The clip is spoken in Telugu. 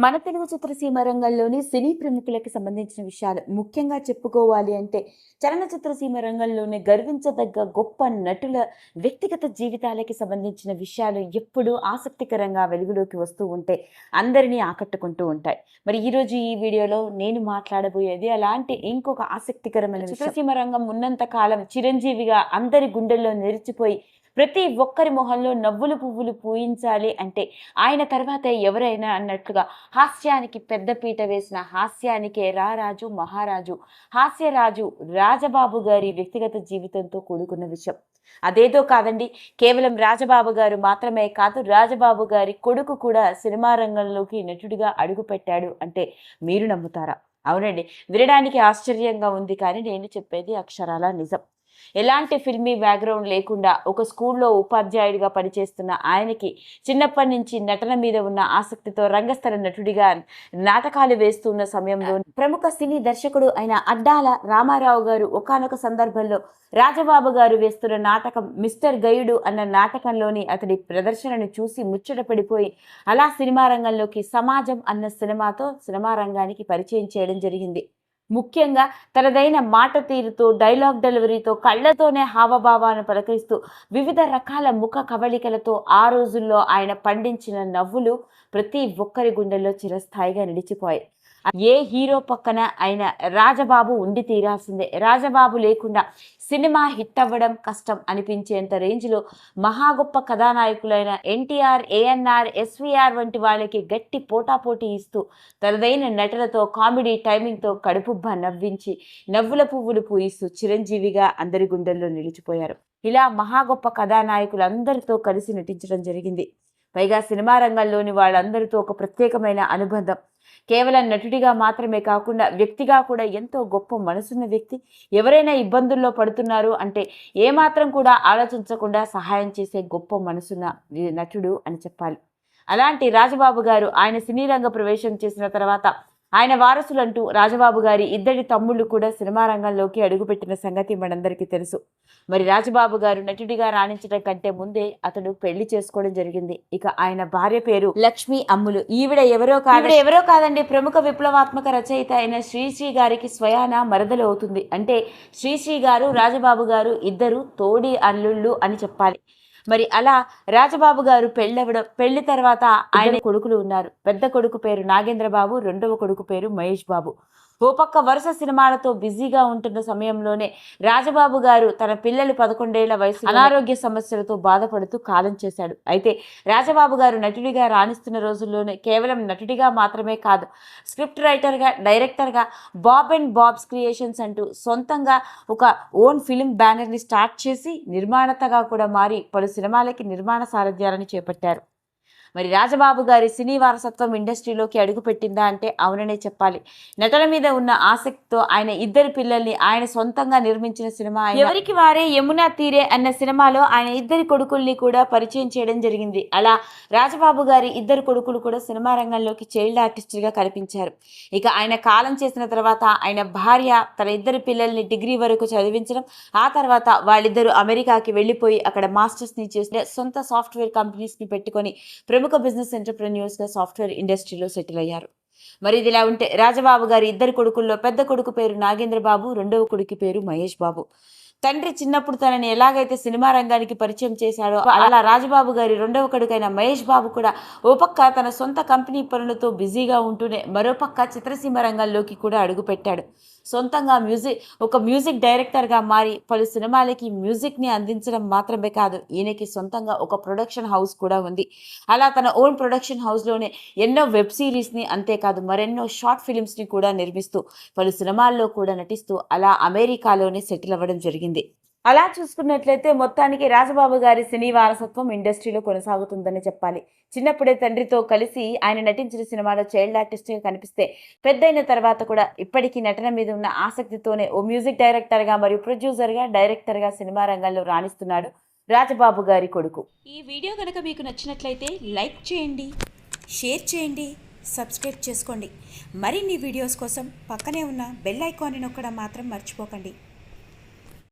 మన తెలుగు చిత్రసీమ రంగంలోని సినీ ప్రముఖులకు సంబంధించిన విషయాలు ముఖ్యంగా చెప్పుకోవాలి అంటే చలనచిత్ర సీమ రంగంలోనే గర్వించదగ్గ గొప్ప నటుల వ్యక్తిగత జీవితాలకి సంబంధించిన విషయాలు ఎప్పుడూ ఆసక్తికరంగా వెలుగులోకి వస్తూ ఉంటే అందరినీ ఆకట్టుకుంటూ ఉంటాయి. మరి ఈరోజు ఈ వీడియోలో నేను మాట్లాడబోయేది అలాంటి ఇంకొక ఆసక్తికరమైన చిత్రసీమ రంగం ఉన్నంత కాలం చిరంజీవిగా అందరి గుండెల్లో నిలిచిపోయి ప్రతి ఒక్కరి మొహంలో నవ్వులు పువ్వులు పూయించాలి అంటే ఆయన తర్వాత ఎవరైనా అన్నట్లుగా హాస్యానికి పెద్దపీట వేసిన హాస్యానికే రారాజు మహారాజు హాస్యరాజు రాజబాబు గారి వ్యక్తిగత జీవితంతో కూడుకున్న విషయం. అదేదో కాదండి, కేవలం రాజబాబు గారు మాత్రమే కాదు, రాజబాబు గారి కొడుకు కూడా సినిమా రంగంలోకి నటుడిగా అడుగుపెట్టాడు అంటే మీరు నమ్ముతారా? అవునండి, వినడానికి ఆశ్చర్యంగా ఉంది, కానీ నేను చెప్పేది అక్షరాల నిజం. ఎలాంటి ఫిల్మీ బ్యాక్గ్రౌండ్ లేకుండా ఒక స్కూల్లో ఉపాధ్యాయుడిగా పనిచేస్తున్న ఆయనకి చిన్నప్పటి నుంచి నటన మీద ఉన్న ఆసక్తితో రంగస్థల నటుడిగా నాటకాలు వేస్తున్న సమయంలో ప్రముఖ సినీ దర్శకుడు అయిన అడ్డాల రామారావు గారు ఒకానొక సందర్భంలో రాజబాబు గారు వేస్తున్న నాటకం మిస్టర్ గయుడు అన్న నాటకంలోని అతడి ప్రదర్శనను చూసి ముచ్చట పడిపోయి అలా సినిమా రంగంలోకి సమాజం అన్న సినిమాతో సినిమా రంగానికి పరిచయం చేయడం జరిగింది. ముఖ్యంగా తనదైన మాట తీరుతో, డైలాగ్ డెలివరీతో, కళ్ళతోనే హావభావాన్ని పలకరిస్తూ వివిధ రకాల ముఖ కవళికలతో ఆ రోజుల్లో ఆయన పండించిన నవ్వులు ప్రతి ఒక్కరి గుండెల్లో చిరస్థాయిగా నిలిచిపోయాయి. ఏ హీరో పక్కన ఆయన రాజబాబు ఉండి తీరాల్సిందే. రాజబాబు లేకుండా సినిమా హిట్ అవ్వడం కష్టం అనిపించేంత రేంజ్లో మహా గొప్ప కథానాయకులైన ఎన్టీఆర్, ఏఎన్ఆర్, ఎస్వీఆర్ వంటి వాళ్ళకి గట్టి పోటాపోటీ ఇస్తూ తనదైన నటనతో, కామెడీ టైమింగ్తో కడుపుబ్బ నవ్వించి నవ్వుల పువ్వులు పూయిస్తూ చిరంజీవిగా అందరి గుండెల్లో నిలిచిపోయారు. ఇలా మహా గొప్ప కథానాయకులందరితో కలిసి నటించడం జరిగింది. పైగా సినిమా రంగంలోని వాళ్ళందరితో ఒక ప్రత్యేకమైన అనుబంధం. కేవలం నటుడిగా మాత్రమే కాకుండా వ్యక్తిగా కూడా ఎంతో గొప్ప మనసున్న వ్యక్తి. ఎవరైనా ఇబ్బందుల్లో పడుతున్నారు అంటే ఏమాత్రం కూడా ఆలోచించకుండా సహాయం చేసే గొప్ప మనసున్న నటుడు అని చెప్పాలి. అలాంటి రాజబాబు గారు ఆయన సినీ రంగ ప్రవేశం చేసిన తర్వాత ఆయన వారసులంటూ రాజబాబు గారి ఇద్దరి తమ్ముళ్ళు కూడా సినిమా రంగంలోకి అడుగుపెట్టిన సంగతి మనందరికీ తెలుసు. మరి రాజబాబు గారు నటుడిగా రాణించడం కంటే ముందే అతడు పెళ్లి చేసుకోవడం జరిగింది. ఇక ఆయన భార్య పేరు లక్ష్మీ అమ్ములు. ఈవిడ ఎవరో కాదండి, ప్రముఖ విప్లవాత్మక రచయిత అయిన శ్రీశ్రీ గారికి స్వయాన మరదలు అవుతుంది. అంటే శ్రీశ్రీ గారు, రాజబాబు గారు ఇద్దరు తోడి అల్లుళ్ళు అని చెప్పాలి. మరి అలా రాజబాబు గారు పెళ్లి తర్వాత ఆయన కొడుకులు ఉన్నారు. పెద్ద కొడుకు పేరు నాగేంద్రబాబు, రెండవ కొడుకు పేరు మహేష్ బాబు. ఓ పక్క వరుస సినిమాలతో బిజీగా ఉంటున్న సమయంలోనే రాజబాబు గారు తన పిల్లలు 11 ఏళ్ల వయసు అనారోగ్య సమస్యలతో బాధపడుతూ కాలం చేశాడు. అయితే రాజబాబు గారు నటుడిగా రాణిస్తున్న రోజుల్లోనే కేవలం నటుడిగా మాత్రమే కాదు, స్క్రిప్ట్ రైటర్గా, డైరెక్టర్గా బాబ్ అండ్ బాబ్స్ క్రియేషన్స్ అంటూ సొంతంగా ఒక ఓన్ ఫిల్మ్ బ్యానర్ని స్టార్ట్ చేసి నిర్మాణతగా కూడా మారి పలు సినిమాలకి నిర్మాణ సారథ్యాలను చేపట్టారు. మరి రాజబాబు గారి సినీ వారసత్వం ఇండస్ట్రీలోకి అడుగుపెట్టిందా అంటే అవుననే చెప్పాలి. నటన మీద ఉన్న ఆసక్తితో ఆయన ఇద్దరు పిల్లల్ని ఆయన సొంతంగా నిర్మించిన సినిమా ఎవరికి వారే యమునా తీరే అన్న సినిమాలో ఆయన ఇద్దరి కొడుకుల్ని కూడా పరిచయం చేయడం జరిగింది. అలా రాజబాబు గారి ఇద్దరు కొడుకులు కూడా సినిమా రంగంలోకి చైల్డ్ ఆర్టిస్టులుగా కనిపించారు. ఇక ఆయన కాలం చేసిన తర్వాత ఆయన భార్య తన ఇద్దరు పిల్లల్ని డిగ్రీ వరకు చదివించడం, ఆ తర్వాత వాళ్ళిద్దరూ అమెరికాకి వెళ్ళిపోయి అక్కడ మాస్టర్స్ని చేసి సొంత సాఫ్ట్వేర్ కంపెనీస్ని పెట్టుకొని ప్రముఖ బిజినెస్ ఎంటర్ప్రెన్యూర్స్గా సాఫ్ట్వేర్ ఇండస్ట్రీలో సెటిల్ అయ్యారు. మరి ఇది ఇలా ఉంటే రాజబాబు గారి ఇద్దరు కొడుకుల్లో పెద్ద కొడుకు పేరు నాగేంద్రబాబు, రెండవ కొడుకు పేరు మహేష్ బాబు. తండ్రి చిన్నప్పుడు తనని ఎలాగైతే సినిమా రంగానికి పరిచయం చేశాడో అలా రాజబాబు గారి రెండవ కొడుకైన మహేష్ బాబు కూడా ఓ పక్క తన సొంత కంపెనీ పనులతో బిజీగా ఉంటూనే మరోపక్క చిత్రసీమ రంగంలోకి కూడా అడుగుపెట్టాడు. సొంతంగా ఒక మ్యూజిక్ డైరెక్టర్గా మారి పలు సినిమాలకి మ్యూజిక్ని అందించడం మాత్రమే కాదు, ఈయనకి సొంతంగా ఒక ప్రొడక్షన్ హౌస్ కూడా ఉంది. అలా తన ఓన్ ప్రొడక్షన్ హౌస్లోనే ఎన్నో వెబ్ సిరీస్ని, అంతేకాదు మరెన్నో షార్ట్ ఫిలిమ్స్ని కూడా నిర్మిస్తూ పలు సినిమాల్లో కూడా నటిస్తూ అలా అమెరికాలోనే సెటిల్ అవ్వడం జరిగింది. అలా చూసుకున్నట్లయితే మొత్తానికి రాజబాబు గారి సినీ వారసత్వం ఇండస్ట్రీలో కొనసాగుతుందని చెప్పాలి. చిన్నప్పుడే తండ్రితో కలిసి ఆయన నటించిన సినిమాలో చైల్డ్ ఆర్టిస్ట్గా కనిపిస్తే పెద్దయిన తర్వాత కూడా ఇప్పటికీ నటన మీద ఉన్న ఆసక్తితోనే ఓ మ్యూజిక్ డైరెక్టర్గా మరియు ప్రొడ్యూసర్గా, డైరెక్టర్గా సినిమా రంగంలో రాణిస్తున్నాడు రాజబాబు గారి కొడుకు. ఈ వీడియో కనుక మీకు నచ్చినట్లయితే లైక్ చేయండి, షేర్ చేయండి, సబ్స్క్రైబ్ చేసుకోండి. మరిన్ని వీడియోస్ కోసం పక్కనే ఉన్న బెల్ ఐకాన్ని నొక్కడం మాత్రం మర్చిపోకండి.